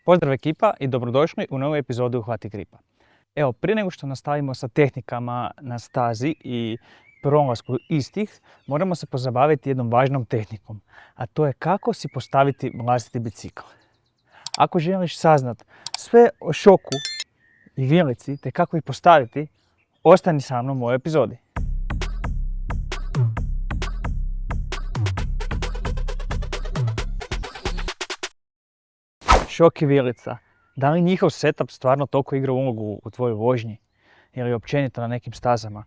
Pozdrav ekipa i dobrodošli u novu epizodu Uhvati gripa. Evo, prije nego što nastavimo sa tehnikama na stazi i prolasku istih, moramo se pozabaviti jednom važnom tehnikom, a to je kako si postaviti vlastiti bicikl. Ako želiš saznat sve o šoku i vilici te kako ih postaviti, ostani sa mnom u ovoj epizodi. Šok i vilica. Da li njihov setup stvarno toliko igra ulogu u tvojoj vožnji ili općenito na nekim stazama?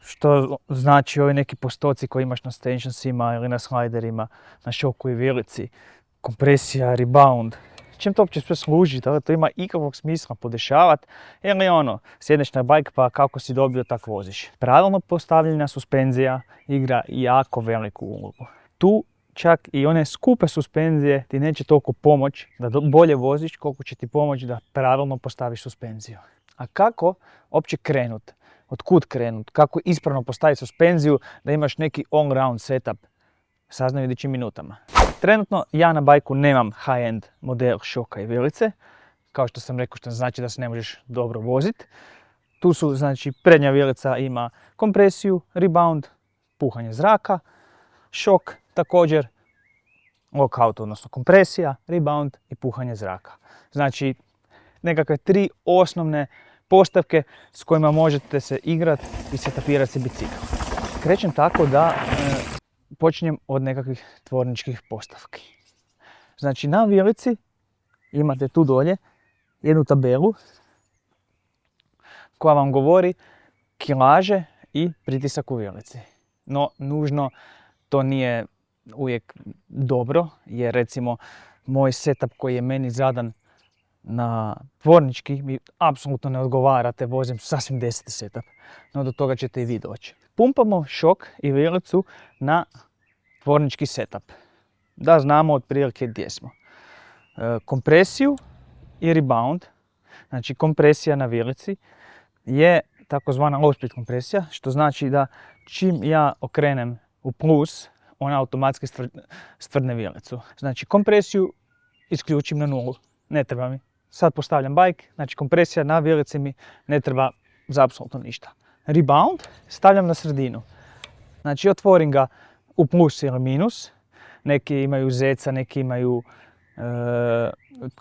Što znači ovi neki postoci koji imaš na stationsima ili na sliderima, na šoku i vilici, kompresija, rebound. Čem to uopće sve služi? Da li to ima ikakvog smisla podešavati? Ili sjedneš na bike pa kako si dobio tak voziš. Pravilno postavljena suspenzija igra jako veliku ulogu. Tu čak i one skupe suspenzije ti neće toliko pomoći da bolje voziš koliko će ti pomoći da pravilno postaviš suspenziju. A kako uopće krenut? Otkud krenut? Kako ispravno postaviti suspenziju da imaš neki all-round setup? Saznaju u idućim minutama. Trenutno ja na bajku nemam high-end model šoka i vilice. Kao što sam rekao, što znači da se ne možeš dobro voziti. Tu su, znači, prednja vilica ima kompresiju, rebound, puhanje zraka, šok također, lockout, odnosno kompresija, rebound i puhanje zraka. Znači, nekakve tri osnovne postavke s kojima možete se igrati i setapirati si bicikl. Krećem tako da počinjem od nekakvih tvorničkih postavki. Znači, na vilici imate tu dolje jednu tabelu koja vam govori kilaže i pritisak u vilici. No, nužno to nije uvijek dobro, jer recimo moj setup koji je meni zadan na tvornički mi apsolutno ne odgovara, te vozim sasvim 10. setup, no do toga ćete i vi doći. Pumpamo šok i vilicu na tvornički setup, da znamo otprilike gdje smo. Kompresiju i rebound, znači kompresija na vilici je takozvana low speed kompresija, što znači da čim ja okrenem u plus, ona automatski stvrdne vilicu. Znači, kompresiju isključim na nulu, ne treba mi. Sad postavljam bike, znači kompresija na vilici mi ne treba za apsolutno ništa. Rebound stavljam na sredinu. Znači, otvorim ga u plus ili minus. Neki imaju zeca, neki imaju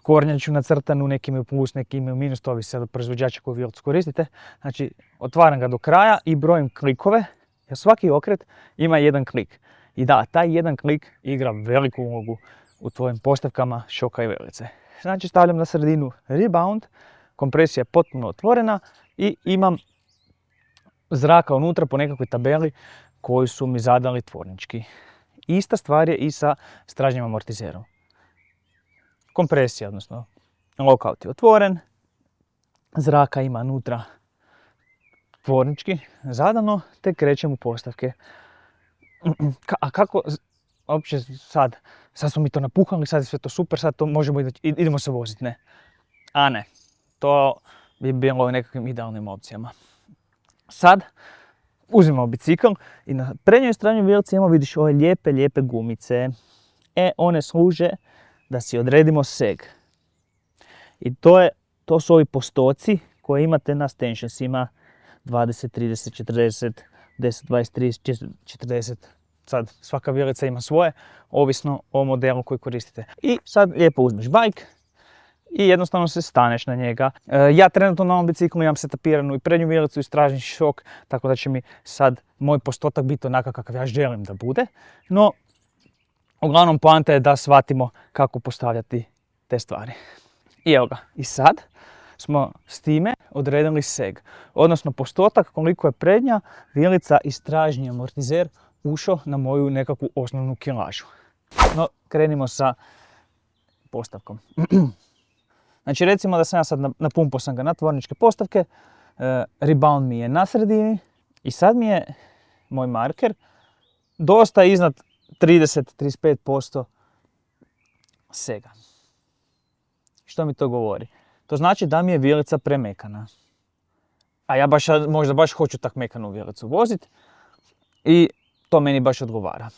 kornjaču nacrtanu, neki imaju plus, neki imaju minus, to ovisi od proizvođača koju vilicu koristite. Znači, otvaram ga do kraja i brojim klikove, jer svaki okret ima jedan klik. I da, taj jedan klik igra veliku ulogu u tvojim postavkama šoka i vilice. Znači, stavljam na sredinu rebound, kompresija je potpuno otvorena i imam zraka unutra po nekakvoj tabeli koju su mi zadali tvornički. Ista stvar je i sa stražnjim amortizerom. Kompresija, odnosno lockout je otvoren, zraka ima unutra tvornički zadano, te krećem u postavke. A kako uopće sad smo mi to napuhali, sad je sve to super, sad to možemo idemo se voziti, ne. A ne, to bi bilo u nekakvim idealnim opcijama. Sad uzimamo bicikl i na prednjoj strani vilice imamo, vidiš, ove lijepe gumice. One služe da si odredimo seg. I to su ovi postoci koje imate na stationsima 20, 30, 40, 10, 20, 30, 40. Sad svaka vilica ima svoje, ovisno o modelu koji koristite. I sad lijepo uzmeš bike i jednostavno se staneš na njega. Ja trenutno na ovom biciklu imam setapiranu i prednju vilicu i stražnji šok, tako da će mi sad moj postotak biti onakav kakav ja želim da bude. No, uglavnom poanta je da shvatimo kako postavljati te stvari. I evo ga, i sad smo s time odredili seg, odnosno postotak koliko je prednja vilica i stražnji amortizer ušao na moju nekakvu osnovnu kilažu. No, krenimo sa postavkom. Znači, recimo da sam ja sad napumpao sam ga na tvorničke postavke, rebound mi je na sredini i sad mi je moj marker dosta iznad 30-35% sega. Što mi to govori? To znači da mi je vilica premekana. A ja možda baš hoću tak mekanu vilicu voziti i to meni baš odgovara.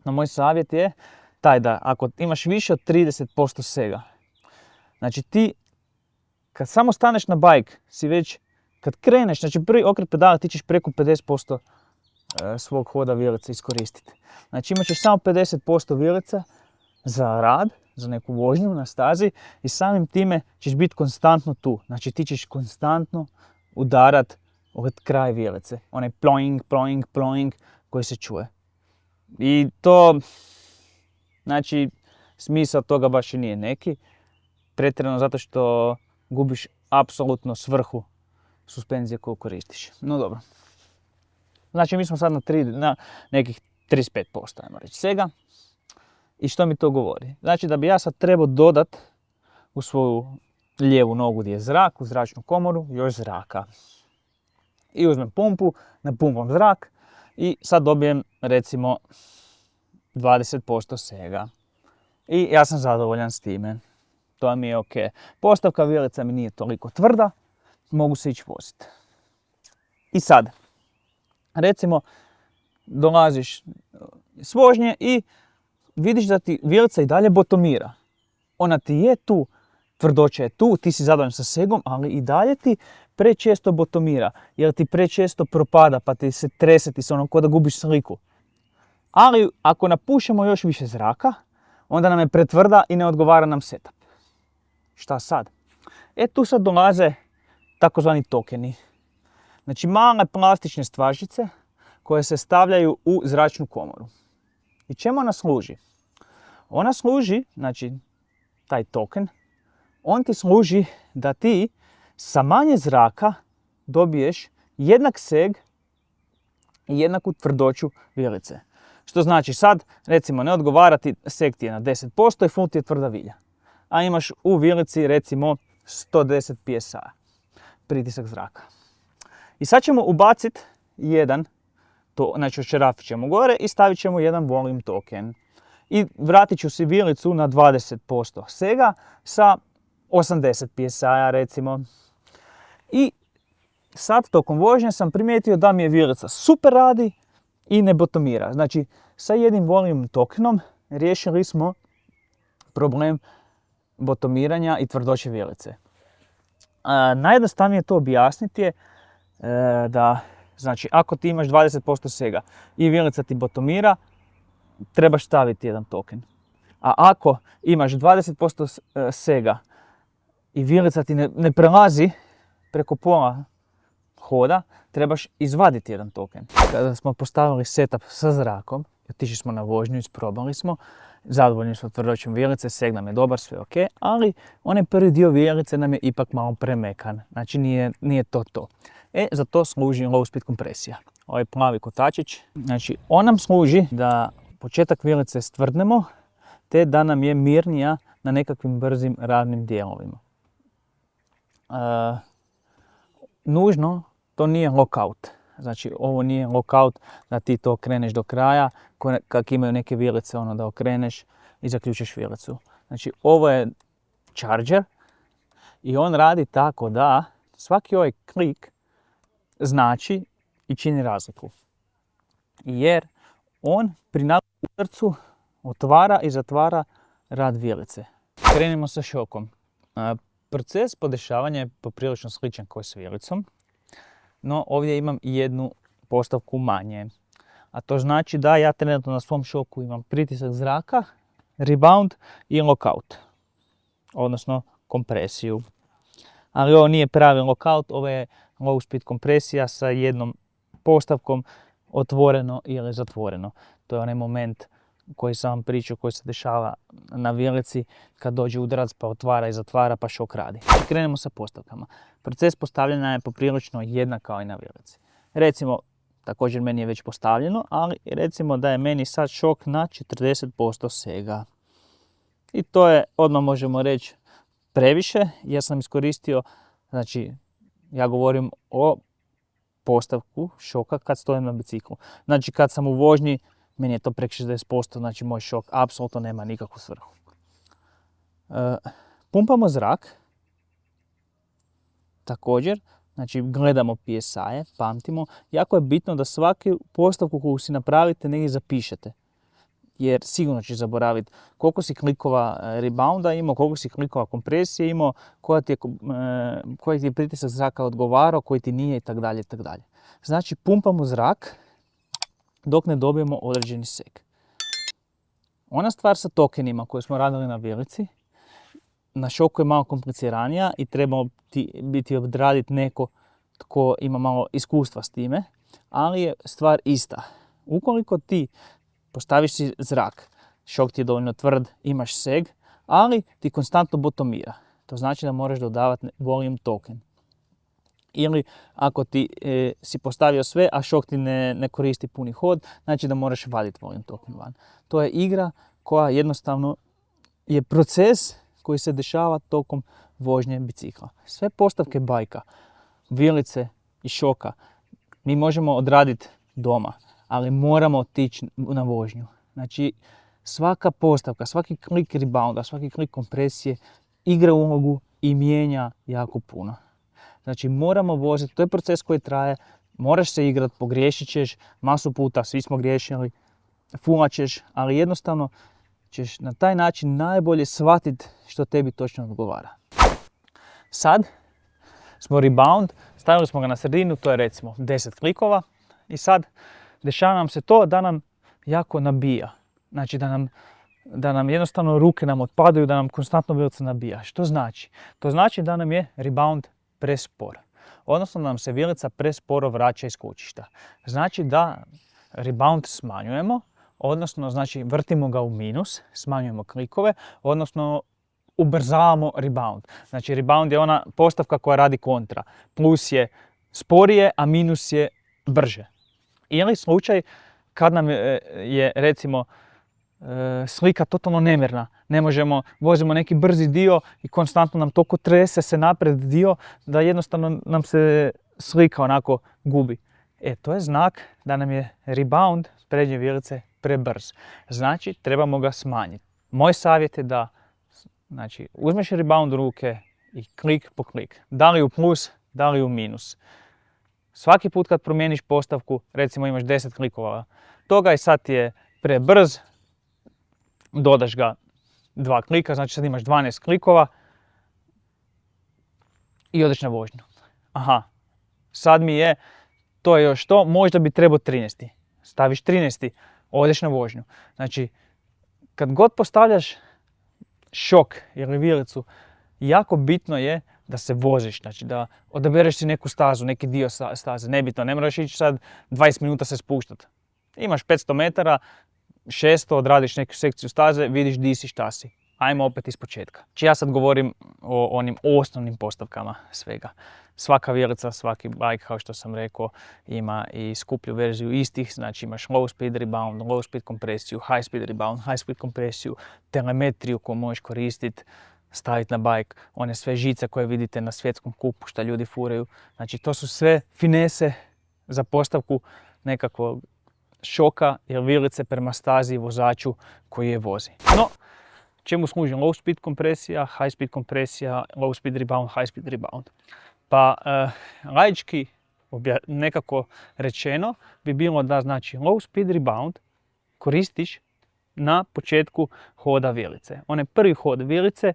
No, moj savjet je taj da ako imaš više od 30% sega, Znači ti, kad samo staneš na bajk, si već, kad kreneš, znači prvi okret pedala ti ćeš preko 50% svog hoda vilice iskoristiti. Znači imat ćeš samo 50% vilica za rad, za neku vožnju na stazi i samim time ćeš biti konstantno tu. Znači ti ćeš konstantno udarat od kraj vilice. Onaj ploing, ploing, ploing koji se čuje. I to, znači, smisao toga baš i nije neki. Pretjerano zato što gubiš apsolutno svrhu suspenzije koju koristiš. No dobro. Znači mi smo sad na nekih 35%, ajmo reći, svega. I što mi to govori? Znači da bi ja sad trebao dodat u svoju lijevu nogu gdje je zrak, u zračnu komoru, još zraka. I uzmem pumpu, napumpam zrak i sad dobijem recimo 20% svega. I ja sam zadovoljan s time. To mi je ok. Postavka vilica mi nije toliko tvrda, mogu se ići voziti. I sad, recimo, dolaziš s vožnje i vidiš da ti vilica i dalje botomira. Ona ti je tu, tvrdoća je tu, ti si zadovoljan sa segom, ali i dalje ti prečesto botomira, jer ti prečesto propada, pa ti se trese, ti se ono ko da gubiš sliku. Ali ako napušemo još više zraka, onda nam je pretvrda i ne odgovara nam setup. Šta sad? Tu sad dolaze takozvani tokeni. Znači male plastične stvačice koje se stavljaju u zračnu komoru. I čemu ona služi? Ona služi, znači taj token, on ti služi da ti sa manje zraka dobiješ jednak seg i jednaku tvrdoću vilice. Što znači sad, recimo, ne odgovara ti, seg ti je na 10% i full ti je tvrda vilja. A imaš u vilici recimo 110 psi, pritisak zraka. I sad ćemo ubaciti jedan, znači očerafit ćemo gore i stavit ćemo jedan volume token. I vratit ću si vilicu na 20% sega sa 80 psi recimo. I sad tokom vožnje sam primijetio da mi je vilica super radi i ne botomira. Znači sa jednim volume tokenom riješili smo problem botomiranja i tvrdoće vilice. Najjednostavnije to objasniti je da, znači, ako ti imaš 20% sega i vilica ti botomira, trebaš staviti jedan token. A ako imaš 20% sega i vilica ti ne prelazi preko pola hoda, trebaš izvaditi jedan token. Kada smo postavili setup sa zrakom, otišli smo na vožnju, isprobali smo, zadovoljni smo tvrdoćom vilice, seg nam je dobar, sve ok, ali onaj prvi dio vilice nam je ipak malo premekan, znači nije to. Za to služi low speed kompresija. Ovaj plavi kotačić, znači on nam služi da početak vilice stvrdnemo, te da nam je mirnija na nekakvim brzim ravnim dijelovima. Nužno to nije lockout. Znači ovo nije lockout da ti to kreneš do kraja, kak imaju neke vilice, ono da okreneš i zaključiš vilicu. Znači ovo je charger i on radi tako da svaki ovaj klik znači i čini razliku. Jer on pri udarcu otvara i zatvara rad vilice. Krenimo sa šokom. Proces podešavanja je poprilično sličan kao s vilicom, no ovdje imam i jednu postavku manje. A to znači da ja trenutno na svom šoku imam pritisak zraka, rebound i lockout, odnosno kompresiju. Ali ovo nije pravi lockout, ovo je low speed kompresija sa jednom postavkom otvoreno ili zatvoreno. To je onaj moment koji sam vam pričao, koji se dešava na vilici kad dođe udarac pa otvara i zatvara pa šok radi. Krenemo sa postavkama. Proces postavljanja je poprilično jednak kao i na vilici. Recimo, također meni je već postavljeno, ali recimo da je meni sad šok na 40% sega. I to je, odmah možemo reći, previše. Ja sam iskoristio, znači ja govorim o postavku šoka kad stojim na biciklu. Znači kad sam u vožnji, meni je to preko 60%, znači moj šok apsolutno nema nikakvu svrhu. Pumpamo zrak. Također, znači gledamo PSI-e, pamtimo. Jako je bitno da svaku postavku koju si napravite negdje zapišete. jer sigurno ćeš zaboraviti koliko si klikova rebounda imao, koliko si klikova kompresije imao, koji ti je pritisak zraka odgovarao, koji ti nije itd. itd. Znači pumpamo zrak dok ne dobijemo određeni seg. Ona stvar sa tokenima koju smo radili na vilici, na šoku je malo kompliciranija i treba biti odraditi neko tko ima malo iskustva s time, ali je stvar ista. Ukoliko ti postaviš si zrak, šok ti je dovoljno tvrd, imaš seg, ali ti konstantno botomira. To znači da moraš dodavati volume token. Ili ako ti si postavio sve, a šok ti ne koristi puni hod, znači da moraš vaditi volume token van. To je igra koja jednostavno je proces koji se dešava tokom vožnje bicikla. Sve postavke bajka, vilice i šoka mi možemo odraditi doma, ali moramo otići na vožnju. Znači svaka postavka, svaki klik rebounda, svaki klik kompresije igra ulogu i mijenja jako puno. Znači moramo voziti, to je proces koji traje, moraš se igrati, pogriješit ćeš, masu puta, svi smo griješili, fulat ćeš, ali jednostavno ćeš na taj način najbolje shvatiti što tebi točno odgovara. Sad smo rebound, stavili smo ga na sredinu, to je recimo 10 klikova i sad dešava nam se to da nam jako nabija. Znači da nam jednostavno ruke nam otpadaju, da nam konstantno vilica nabija. Što znači? To znači da nam je rebound prespor. Odnosno da nam se vilica presporo vraća iz kućišta. Znači da rebound smanjujemo, odnosno znači vrtimo ga u minus, smanjujemo klikove, odnosno ubrzavamo rebound. Znači rebound je ona postavka koja radi kontra. Plus je sporije, a minus je brže. Ili slučaj kad nam je recimo slika totalno nemirna. Ne možemo, vozimo neki brzi dio i konstantno nam toliko trese se napred dio da jednostavno nam se slika onako gubi. To je znak da nam je rebound prednje vilice prebrz. Znači trebamo ga smanjiti. Moj savjet je da uzmeš rebound u ruke i klik po klik. Da li u plus, da li u minus. Svaki put kad promijeniš postavku, recimo imaš 10 klikova toga i sad ti je prebrz, dodaš ga 2 klika, znači sad imaš 12 klikova i odeš na vožnju. Aha, sad mi je, to je još to, možda bi trebao 13. Staviš 13. odeš na vožnju. Znači, kad god postavljaš šok ili vilicu, jako bitno je da se voziš, znači da odabereš si neku stazu, neki dio staze, nebitno, ne moraš ići sad 20 minuta se spuštati. Imaš 500 metara, 600, odradiš neku sekciju staze, vidiš di si, šta si. Ajmo opet iz početka. Znači ja sad govorim o onim osnovnim postavkama svega. Svaka vilica, svaki bike, kao što sam rekao, ima i skuplju verziju istih, znači imaš low speed rebound, low speed kompresiju, high speed rebound, high speed kompresiju, telemetriju koju možeš koristiti, staviti na bike, one sve žice koje vidite na svjetskom kupu što ljudi furaju. Znači to su sve finese za postavku nekakvog šoka ili vilice prema stazi i vozaču koji je vozi. No, čemu služi low speed kompresija, high speed kompresija, low speed rebound, high speed rebound? Pa laički nekako rečeno bi bilo da znači low speed rebound koristiš na početku hoda vilice. Onaj prvi hod vilice,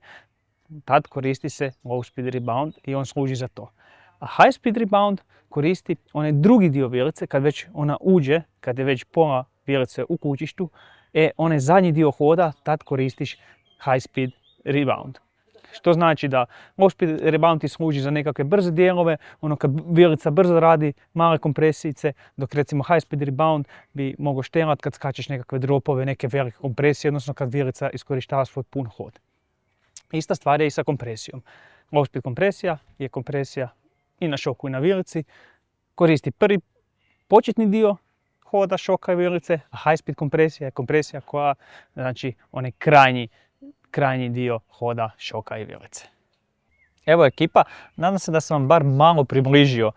tad koristi se low speed rebound i on služi za to. A high speed rebound koristi onaj drugi dio vilice kad već ona uđe, kad je već pola vilice u kućištu, onaj zadnji dio hoda, tad koristiš high speed rebound. Što znači da low speed rebound ti služi za nekakve brze dijelove, ono kad vilica brzo radi male kompresijice, dok recimo high speed rebound bi mogao štelat kad skačeš nekakve dropove, neke velike kompresije, odnosno kad vilica iskorištava svoj pun hod. Ista stvar je i sa kompresijom. Low speed kompresija je kompresija i na šoku i na vilici. Koristi prvi početni dio hoda šoka i vilice, a high speed kompresija je kompresija koja, znači onaj krajnji dio hoda šoka i vilice. Evo ekipa, nadam se da sam vam bar malo približio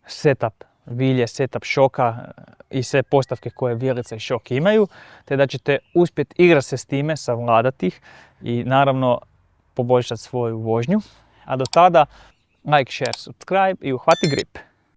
setup vilje, setup šoka i sve postavke koje vilica i šok imaju, te da ćete uspjeti igrati se s time, savladati ih i naravno poboljšati svoju vožnju. A do tada like, share, subscribe i uhvati grip.